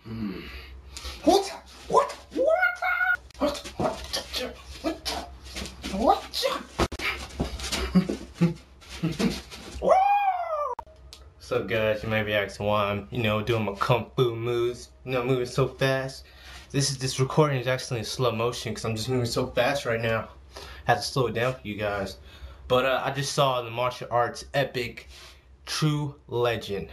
What? What's up, guys? You might be asking why I'm, doing my kung fu moves, moving so fast. This recording is actually in slow motion because I'm just moving so fast right now. I had to slow it down for you guys. But I just saw the martial arts epic True Legend.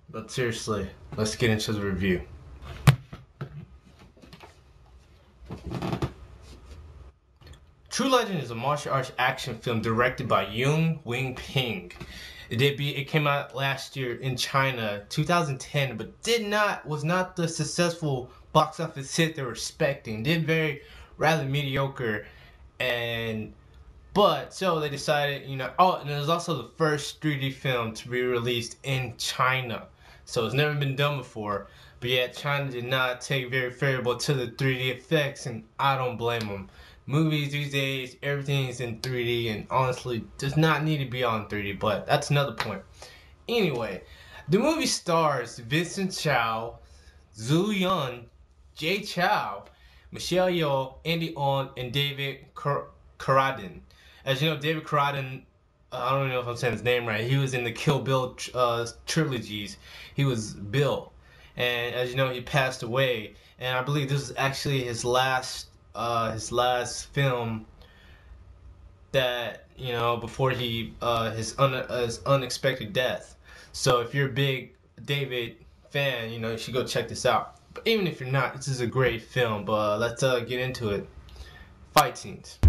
But seriously, let's get into the review. True Legend is a martial arts action film directed by Yung Wing Ping. It came out last year in China, 2010, but was not the successful box office hit they were expecting. Did rather mediocre, so they decided, and it was also the first 3D film to be released in China. So it's never been done before, but yet China did not take very favorable to the 3D effects, and I don't blame them. Movies these days, everything is in 3D, and honestly, does not need to be on 3D, but that's another point. Anyway, the movie stars Vincent Chow, Zhu Yun, Jay Chow, Michelle Yeoh, Andy On, and David Carradine. As you know, David Carradine, I don't know if I'm saying his name right. He was in the Kill Bill trilogies. He was Bill, and as you know, he passed away. And I believe this is actually his last film that before his unexpected death. So if you're a big David fan, you should go check this out. But even if you're not, this is a great film. But let's get into it. Fight scenes.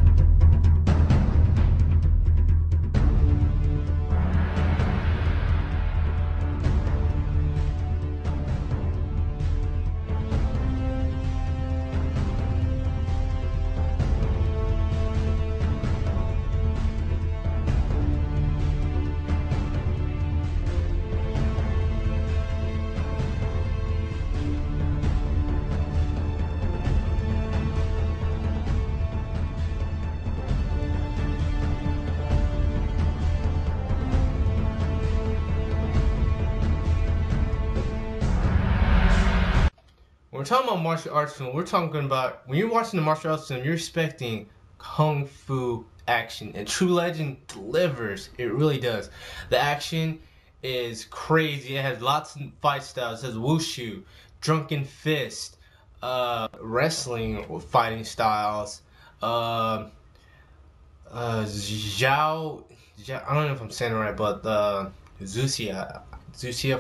When we're talking about martial arts film, we're talking about when you're watching the martial arts film, you're expecting kung fu action, and True Legend delivers. It really does. The action is crazy. It has lots of fight styles. It has wushu, drunken fist, wrestling fighting styles, Zhao, I don't know if I'm saying it right, but Zuxia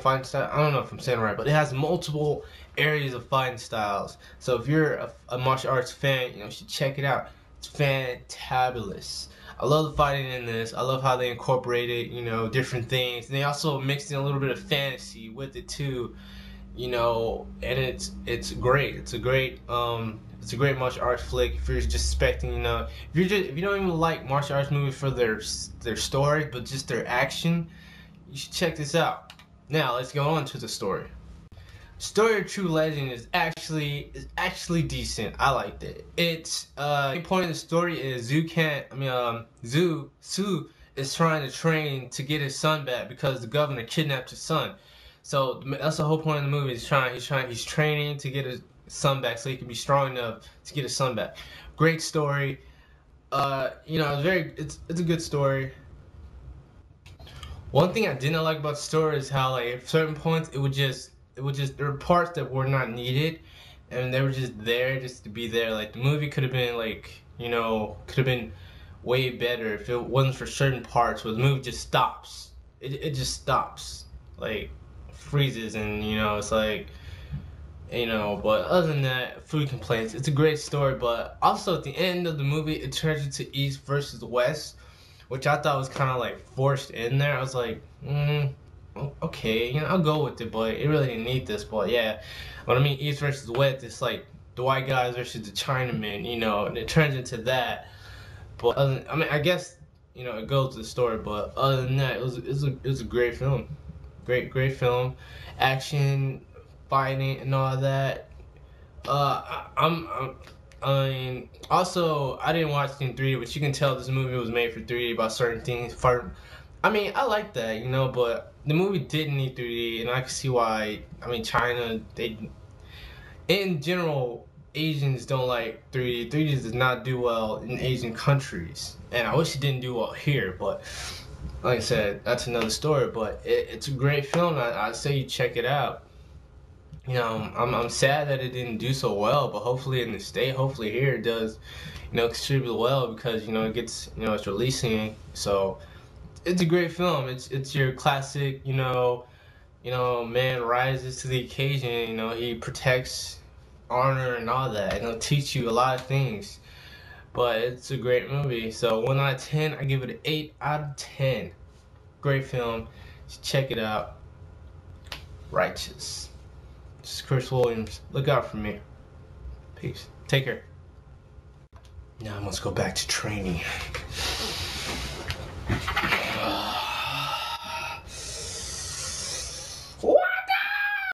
fighting style. I don't know if I'm saying it right, but it has multiple areas of fighting styles. So if you're a martial arts fan, you should check it out. It's fantabulous. I love the fighting in this. I love how they incorporated, different things. And they also mixed in a little bit of fantasy with it too, and it's great. It's a great martial arts flick. If you're just expecting, if you don't even like martial arts movies for their story, but just their action, you should check this out. Now let's go on to the story. Story of True Legend is actually decent. I liked it. It's the main point of the story is Su is trying to train to get his son back because the governor kidnapped his son. So that's the whole point of the movie. He's training to get his son back so he can be strong enough to get his son back. Great story. It's a good story. One thing I did not like about the story is how at certain points there were parts that were not needed, and they were just there just to be there. Like the movie could have been way better if it wasn't for certain parts where the movie just stops. It just stops, like freezes, and it's like, but other than that, food complaints. It's a great story, but also at the end of the movie, it turns into East versus West, which I thought was kind of like forced in there. I was like, okay, I'll go with it, but it really didn't need this. But yeah, when I mean East versus West, it's like the white guys versus the Chinamen, and it turns into that. But I guess it goes to the story, but other than that, it was a great film, great film, action, fighting, and all that. I mean, also I didn't watch it in 3D, but you can tell this movie was made for 3D about certain things. I mean, I like that, but the movie didn't need 3D, and I can see why. I mean, China, in general, Asians don't like 3D. 3D does not do well in Asian countries, and I wish it didn't do well here. But like I said, that's another story. But it's a great film. I say you check it out. I'm sad that it didn't do so well, but hopefully in the state, hopefully here it does, contribute well because it gets, it's releasing. So it's a great film. It's your classic, man rises to the occasion. He protects honor and all that, and it'll teach you a lot of things. But it's a great movie. So 1 out of 10, I give it an 8 out of 10. Great film. Check it out. Righteous. This is Chris Williams. Look out for me. Peace. Take care. Now I must go back to training.